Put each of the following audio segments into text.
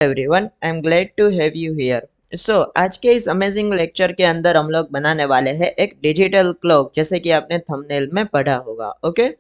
Everyone, I am glad to have you here. So आज के इस अमेजिंग लेक्चर के अंदर हम लोग बनाने वाले हैं एक डिजिटल क्लॉक, जैसे कि आपने थंबनेल में पढ़ा होगा। Okay,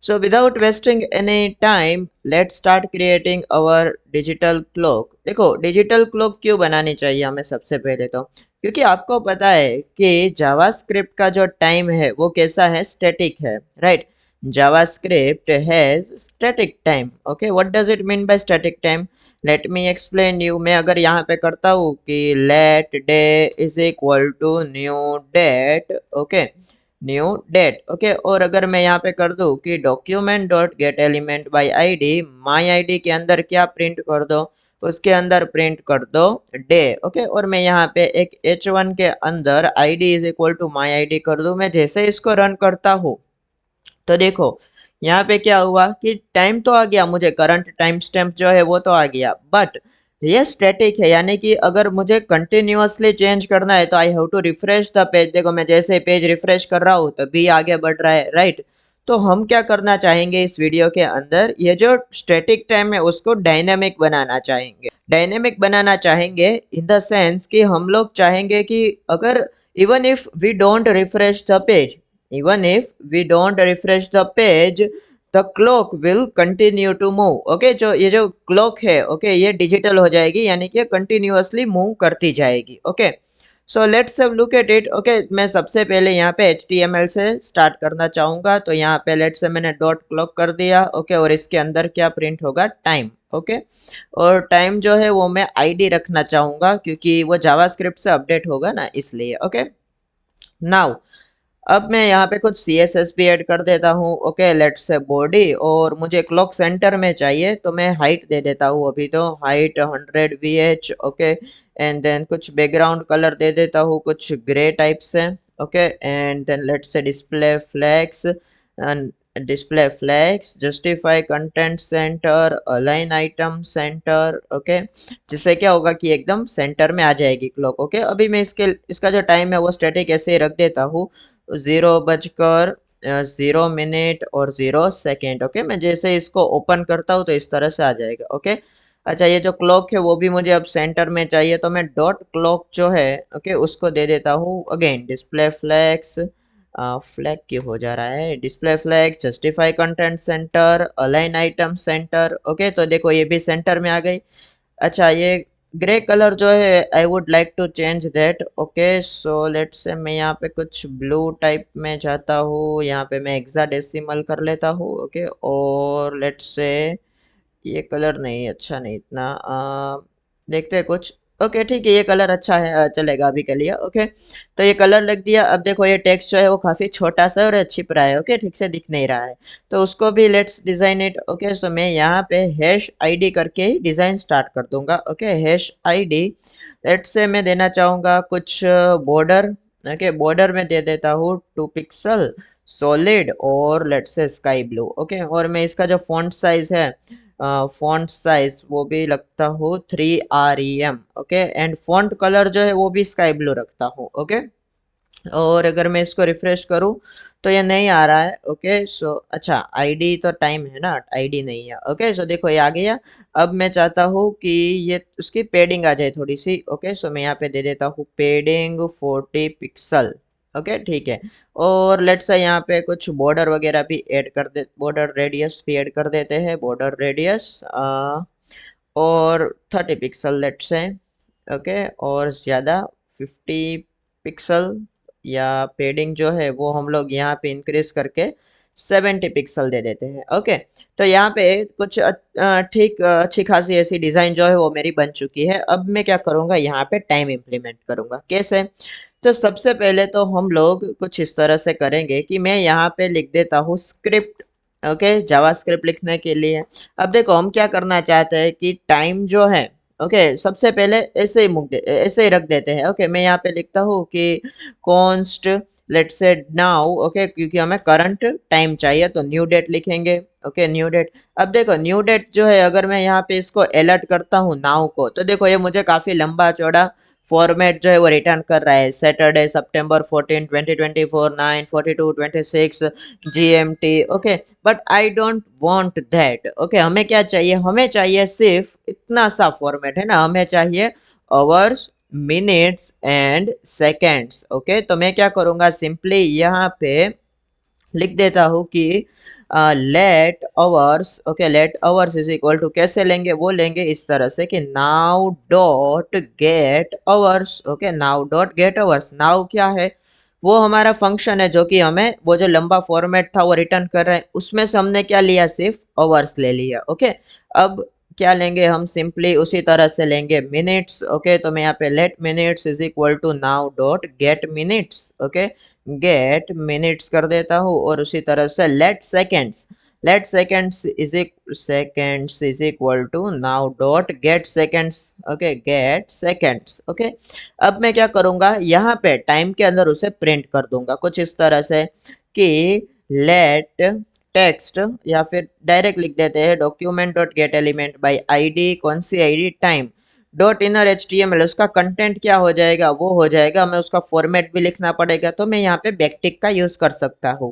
so without wasting any time let's start creating our digital clock. देखो, डिजिटल क्लॉक क्यों बनानी चाहिए हमें? सबसे पहले तो क्योंकि आपको पता है कि जावास्क्रिप्ट का जो टाइम है वो कैसा है, स्टैटिक है, right? JavaScript has static time. Okay, what does it mean by static time? Let me explain you. मैं अगर यहाँ पे करता हूँ कि let day is equal to new date, okay, new date, okay, और अगर मैं यहाँ पे कर दूँ कि document dot get element by ID, my ID के अंदर क्या प्रिंट कर दो? उसके अंदर प्रिंट कर दो डे, ओके, और मैं यहाँ पे एक h1 के अंदर id is equal to my ID कर दूँ। मैं जैसे इसको रन करता हूँ तो देखो यहाँ पे क्या हुआ कि टाइम तो आ गया, मुझे करंट टाइम स्टैम्प जो है वो तो आ गया, बट ये स्टैटिक है। यानी कि अगर मुझे कंटिन्यूअसली चेंज करना है तो I have to refresh the page. देखो, मैं जैसे पेज रिफ्रेश कर रहा हूँ तो भी आगे बढ़ रहा है, राइट? तो हम क्या करना चाहेंगे इस वीडियो के अंदर, ये जो स्टैटिक टाइम है उसको डायनेमिक बनाना चाहेंगे। डायनेमिक बनाना चाहेंगे इन द सेंस कि हम लोग चाहेंगे कि अगर even if we don't refresh the page, even if we don't refresh the page, the clock will continue to move। Okay, जो ये जो क्लॉक है, ओके, ये डिजिटल हो जाएगी, यानी कि कंटिन्यूअसली मूव करती जाएगी। Okay, so let's have look at it. Okay, मैं सबसे पहले यहाँ पे HTML से स्टार्ट करना चाहूँगा, तो यहाँ पे लेट्स से मैंने डॉट क्लॉक कर दिया, ओके, और इसके अंदर क्या प्रिंट होगा? टाइम, ओके, और टाइम जो है वो मैं आईडी रखना चाहूँगा क्योंकि वो जावास्क्रिप्ट से अपडेट होगा ना, इसलिए। ओके, नाउ अब मैं यहाँ पे कुछ CSS भी ऐड कर देता हूँ। ओके, लेट्स से बॉडी, और मुझे क्लॉक सेंटर में चाहिए तो मैं हाइट दे देता हूँ। अभी तो height 100 VH, okay, and then कुछ बैकग्राउंड कलर दे देता हूँ, कुछ ग्रे टाइप से। Okay, and then let's say display flags, display flags, justify content centre, align item centre, okay, जिससे क्या होगा कि एकदम सेंटर में आ जाएगी क्लॉक। ओके, अभी मैं इसका जो टाइम है वो स्टैटिक ऐसे ही रख देता हूँ, 0:0 और 0 सेकेंड। ओके, मैं जैसे इसको ओपन करता हूँ तो इस तरह से आ जाएगा। ओके, अच्छा, ये जो क्लॉक है वो भी मुझे अब सेंटर में चाहिए, तो मैं डॉट क्लॉक जो है, ओके, उसको दे देता हूँ। अगेन डिस्प्ले फ्लैग्स, फ्लैग क्यों हो जा रहा है? Display flag, justify content centre, align item centre. Okay, तो देखो ये भी सेंटर में आ गई। अच्छा, ये ग्रे कलर जो है I would like to change that. Okay, so let's say मैं यहाँ पे कुछ ब्लू टाइप में जाता हूँ, यहाँ पे मैं हेक्साडेसिमल कर लेता हूँ। ओके, और लेट्स से ये कलर नहीं, अच्छा नहीं इतना, देखते हैं कुछ। ओके, ठीक है, ये कलर अच्छा है, चलेगा अभी के लिए। ओके, तो ये कलर लग दिया। अब देखो ये टेक्स्ट जो है वो काफी छोटा सा और छिप रहा है, ओके, ठीक से दिख नहीं रहा है, तो उसको भी लेट्स डिजाइन इट। ओके, सो मैं यहाँ पे हैश आईडी करके ही डिजाइन स्टार्ट कर दूंगा। Okay, hash ID, let's say मैं देना चाहूंगा कुछ बॉर्डर। ओके, बॉर्डर में दे देता हूँ 2 पिक्सल सॉलिड, और let's say sky blue. Okay, और मैं इसका जो फॉन्ट साइज है, फॉन्ट साइज वो भी लगता हूँ 3REM। Okay, and font colour जो है वो भी स्काई ब्लू रखता हूँ। ओके, और अगर मैं इसको रिफ्रेश करूँ तो ये नहीं आ रहा है। ओके, सो अच्छा, आईडी तो टाइम है ना, आईडी नहीं है। ओके, सो देखो ये आ गया। अब मैं चाहता हूँ कि ये उसकी पेडिंग आ जाए थोड़ी सी। ओके, सो मैं यहाँ पे दे देता हूँ पेडिंग 40 पिक्सल। ओके, ठीक है, और लेट्स से यहाँ पे कुछ बॉर्डर वगैरह भी ऐड कर दे, बॉर्डर रेडियस भी ऐड कर देते हैं, बॉर्डर रेडियस और 30 पिक्सल लेट्स से। ओके, और ज़्यादा 50 पिक्सल, या पेडिंग जो है वो हम लोग यहाँ पे इंक्रीज करके 70 पिक्सल दे देते हैं। ओके, तो यहाँ पे कुछ ठीक अच्छी खासी ऐसी डिज़ाइन जो है वो मेरी बन चुकी है। अब मैं क्या करूँगा, यहाँ पे टाइम इम्प्लीमेंट करूँगा। कैसे? तो सबसे पहले तो हम लोग कुछ इस तरह से करेंगे कि मैं यहाँ पे लिख देता हूँ स्क्रिप्ट। ओके, जावास्क्रिप्ट लिखने के लिए अब देखो हम क्या करना चाहते हैं कि टाइम जो है, ओके, सबसे पहले ऐसे ही रख देते हैं। ओके, मैं यहाँ पे लिखता हूँ कि const let's say now. Okay, क्योंकि हमें करंट टाइम चाहिए तो न्यू डेट लिखेंगे। Okay, new date. अब देखो न्यू डेट जो है, अगर मैं यहाँ पे इसको अलर्ट करता हूँ नाउ को, तो देखो ये मुझे काफी लंबा चौड़ा फॉर्मेट जो है वो रिटर्न कर रहा है, Saturday September 14 2024 9:42:26 GMT। Okay, but I don't want that. Okay, हमें क्या चाहिए, हमें चाहिए सिर्फ इतना सा फॉर्मेट है ना, हमें चाहिए hours, minutes and seconds. Okay, तो मैं क्या करूंगा, सिंपली यहाँ पे लिख देता हूँ कि let hours, okay, let hours is equal to, कैसे लेंगे, वो लेंगे इस तरह से कि now dot get hours. Okay, now dot get hours, now क्या है, वो हमारा फंक्शन है जो कि हमें वो जो लंबा फॉर्मेट था वो रिटर्न कर रहा है, उसमें से हमने क्या लिया, सिर्फ आवर्स ले लिया। ओके, अब क्या लेंगे हम, सिंपली उसी तरह से लेंगे मिनट्स। ओके, तो मैं यहाँ पे let minutes is equal to now dot get minutes. Okay, get minutes कर देता हूँ, और उसी तरह से let seconds is equal to now dot get seconds. Okay, get seconds. Okay, अब मैं क्या करूंगा, यहाँ पे टाइम के अंदर उसे प्रिंट कर दूंगा कुछ इस तरह से कि लेट टेक्स्ट, या फिर डायरेक्ट लिख देते हैं document dot get element by ID, कौन सी ID, time dot inner HTML। उसका कंटेंट क्या हो जाएगा, वो हो जाएगा, हमें उसका फॉर्मेट भी लिखना पड़ेगा, तो मैं यहाँ पे बैकटिक का यूज कर सकता हूँ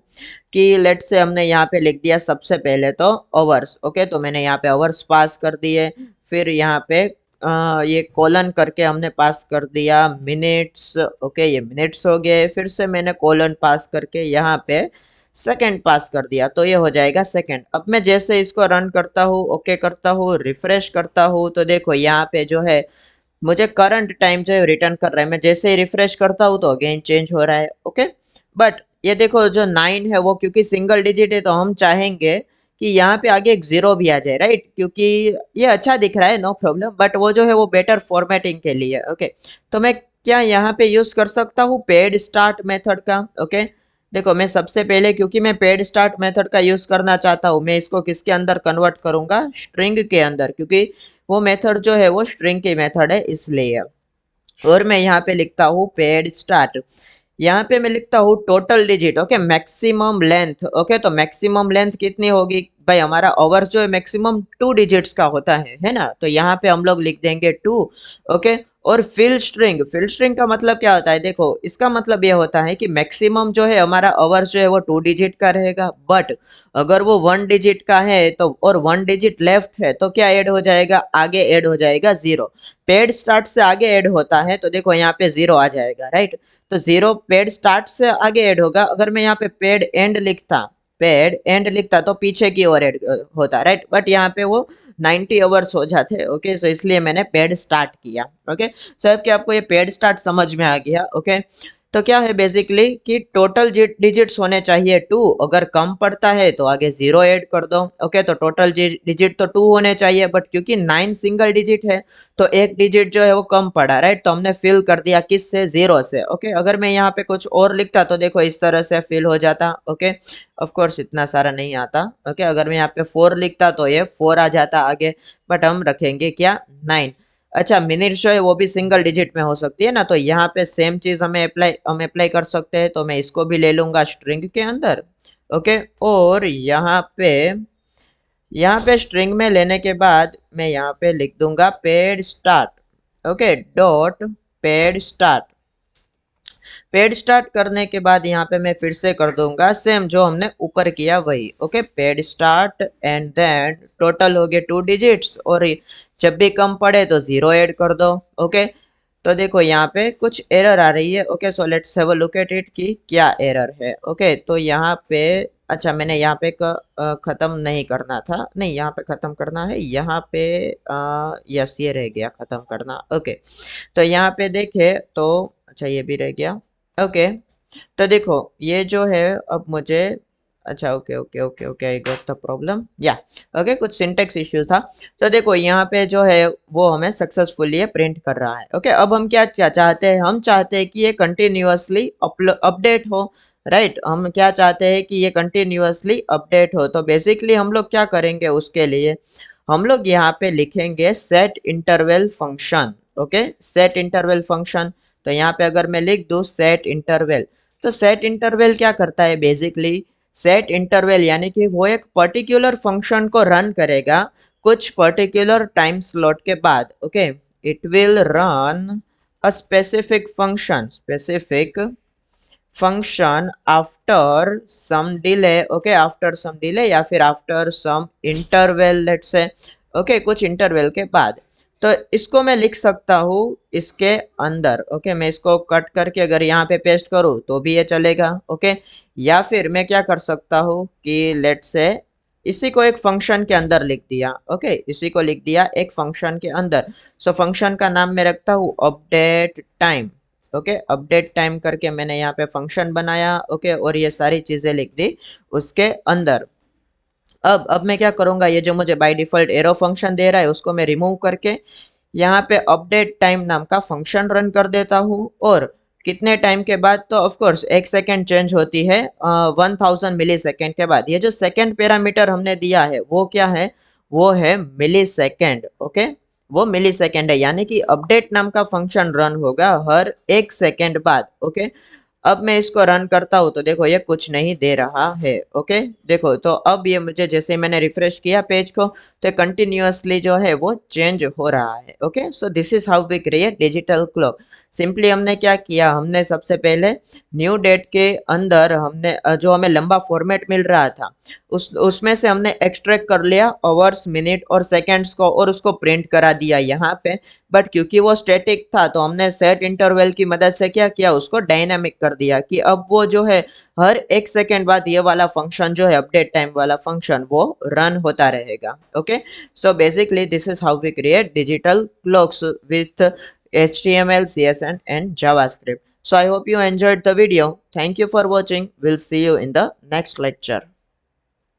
कि लेट से हमने यहाँ पे लिख दिया सबसे पहले तो आवर्स। ओके, तो मैंने यहाँ पे आवर्स पास कर दिए, फिर यहाँ पे ये कॉलन करके हमने पास कर दिया मिनट्स। ओके, ये मिनट्स हो गए, फिर से मैंने कॉलन पास करके यहाँ पे सेकंड पास कर दिया, तो ये हो जाएगा सेकंड। अब मैं जैसे इसको रन करता हूँ, ओके करता हूँ, रिफ्रेश करता हूँ, तो देखो यहाँ पे जो है मुझे करंट टाइम जो है रिटर्न कर रहा है। मैं जैसे ही रिफ्रेश करता हूँ तो अगेन चेंज हो रहा है। ओके, बट ये देखो जो 9 है वो क्योंकि सिंगल डिजिट है, तो हम चाहेंगे कि यहाँ पे आगे एक जीरो भी आ जाए, राइट, क्योंकि ये अच्छा दिख रहा है, नो प्रॉब्लम, बट वो जो है वो बेटर फॉर्मेटिंग के लिए। ओके, तो मैं क्या यहाँ पे यूज कर सकता हूँ पेड स्टार्ट मेथड का। ओके, देखो मैं सबसे पहले, क्योंकि मैं पेड स्टार्ट मेथड का यूज करना चाहता हूँ, मैं इसको किसके अंदर कन्वर्ट करूंगा, स्ट्रिंग के अंदर, क्योंकि वो मेथड जो है वो स्ट्रिंग की मेथड है इसलिए। और मैं यहाँ पे लिखता हूँ पेड स्टार्ट, यहाँ पे मैं लिखता हूँ total digit. Okay, maximum length. Okay, तो मैक्सिमम लेंथ कितनी होगी भाई, हमारा ओवर जो है मैक्सिमम 2 डिजिट्स का होता है ना, तो यहाँ पे हम लोग लिख देंगे 2। ओके, और फिल स्ट्रिंग का मतलब क्या होता है, देखो इसका मतलब ये होता है कि मैक्सिमम जो है हमारा ओवर जो है वो 2 डिजिट का रहेगा, बट अगर वो 1 डिजिट का है तो, और 1 डिजिट लेफ्ट है, तो क्या ऐड हो जाएगा, आगे ऐड हो जाएगा जीरो। पेड स्टार्ट से आगे ऐड होता है, तो देखो यहाँ पे जीरो आ जाएगा, राइट, तो जीरो पेड स्टार्ट से आगे ऐड होगा। अगर मैं यहाँ पे पेड एंड लिखता तो पीछे की ओर ऐड होता, राइट, बट यहाँ पे वो 90 आवर्स हो जाते। ओके, सो इसलिए मैंने पेड स्टार्ट किया। ओके, सो अब क्या आपको ये पेड स्टार्ट समझ में आ गया। ओके, तो क्या है बेसिकली कि टोटल डिजिट्स होने चाहिए 2, अगर कम पड़ता है तो आगे जीरो ऐड कर दो। ओके, तो टोटल डिजिट तो 2 होने चाहिए, बट क्योंकि 9 सिंगल डिजिट है तो एक डिजिट जो है वो कम पड़ा, राइट, तो हमने फिल कर दिया किस से, जीरो से। ओके, अगर मैं यहाँ पे कुछ और लिखता तो देखो इस तरह से फिल हो जाता। ओके, ऑफ कोर्स इतना सारा नहीं आता। ओके, अगर मैं यहाँ पे 4 लिखता तो ये 4 आ जाता आगे, बट हम रखेंगे क्या, 9। अच्छा, मिनट जो है वो भी सिंगल डिजिट में हो सकती है ना, तो यहाँ पे सेम चीज हम अप्लाई कर सकते हैं, तो मैं इसको भी ले लूंगा स्ट्रिंग के अंदर। ओके, और यहाँ पे स्ट्रिंग में लेने के बाद मैं यहाँ पे लिख दूंगा paid start. Okay, dot paid start. Paid start करने के बाद यहाँ पे मैं फिर से कर दूंगा सेम जो हमने ऊपर किया वही। Okay, paid start and then total हो गए 2 डिजिट्स, और जब भी कम पड़े तो जीरो ऐड कर दो। ओके, तो देखो यहाँ पे कुछ एरर आ रही है। Okay, so let's have a look at it कि क्या एरर है। ओके, तो यहाँ पे, अच्छा मैंने यहाँ पे खत्म नहीं करना था, नहीं यहाँ पे खत्म करना है, यहाँ पे यस ये रह गया खत्म करना। ओके, तो यहाँ पे देखे तो, अच्छा ये भी रह गया। ओके, तो देखो ये जो है अब मुझे, अच्छा okay okay okay okay, I got the problem, या ओके, कुछ सिंटेक्स इश्यू था। तो देखो यहाँ पे जो है वो हमें सक्सेसफुली प्रिंट कर रहा है। ओके, अब हम क्या क्या चाहते हैं, हम चाहते हैं कि ये कंटिन्यूअसली अपडेट हो, राइट, हम क्या चाहते हैं कि ये कंटिन्यूअसली अपडेट हो। तो बेसिकली हम लोग क्या करेंगे, उसके लिए हम लोग यहाँ पे लिखेंगे set interval function. Okay, set interval function, तो यहाँ पे अगर मैं लिख दूँ सेट इंटरवल, तो सेट इंटरवल क्या करता है बेसिकली, सेट इंटरवल यानी कि वो एक पर्टिकुलर फंक्शन को रन करेगा कुछ पर्टिकुलर टाइम स्लॉट के बाद। Okay, it will run a specific function after some delay, okay, after some delay या फिर after some interval, let's say, okay, कुछ interval के बाद। तो इसको मैं लिख सकता हूँ इसके अंदर, ओके, मैं इसको कट करके अगर यहाँ पे पेस्ट करूँ तो भी ये चलेगा, ओके। या फिर मैं क्या कर सकता हूँ कि लेट्स से इसी को एक फंक्शन के अंदर लिख दिया, ओके, इसी को लिख दिया एक फंक्शन के अंदर। सो फंक्शन का नाम मैं रखता हूँ update time, okay, update time करके मैंने यहाँ पे फंक्शन बनाया, ओके, और ये सारी चीजें लिख दी उसके अंदर। अब मैं क्या करूंगा, ये जो मुझे बाय डिफॉल्ट एरो फंक्शन दे रहा है उसको मैं रिमूव करके यहाँ पे अपडेट टाइम नाम का फंक्शन रन कर देता हूँ। और कितने टाइम के बाद, तो ऑफ कोर्स 1 सेकेंड चेंज होती है 1000 मिली सेकेंड के बाद। ये जो सेकेंड पैरामीटर हमने दिया है वो क्या है, वो है मिली सेकेंड, ओके, वो मिली सेकेंड है, यानी कि अपडेट नाम का फंक्शन रन होगा हर 1 सेकेंड बाद, ओके। अब मैं इसको रन करता हूँ तो देखो ये कुछ नहीं दे रहा है, ओके। देखो तो अब ये मुझे जैसे मैंने रिफ्रेश किया पेज को तो कंटिन्यूअसली जो है वो चेंज हो रहा है, okay. So this is how we create digital clock. Simply हमने क्या किया, हमने सबसे पहले न्यू डेट के अंदर हमने जो हमें लंबा फॉर्मेट मिल रहा था उसमें से हमने एक्सट्रैक्ट कर लिया आवर्स, मिनट और सेकेंड्स को और उसको प्रिंट करा दिया यहाँ पे। बट क्योंकि वो स्टैटिक था तो हमने सेट इंटरवल की मदद से क्या किया, उसको डायनामिक कर दिया कि अब वो जो है हर 1 सेकेंड बाद ये वाला फंक्शन जो है अपडेट टाइम वाला फंक्शन वो रन होता रहेगा, okay. So basically this is how we create digital clocks with HTML, CSS and JavaScript. So I hope you enjoyed the video. Thank you for watching. We'll see you in the next lecture.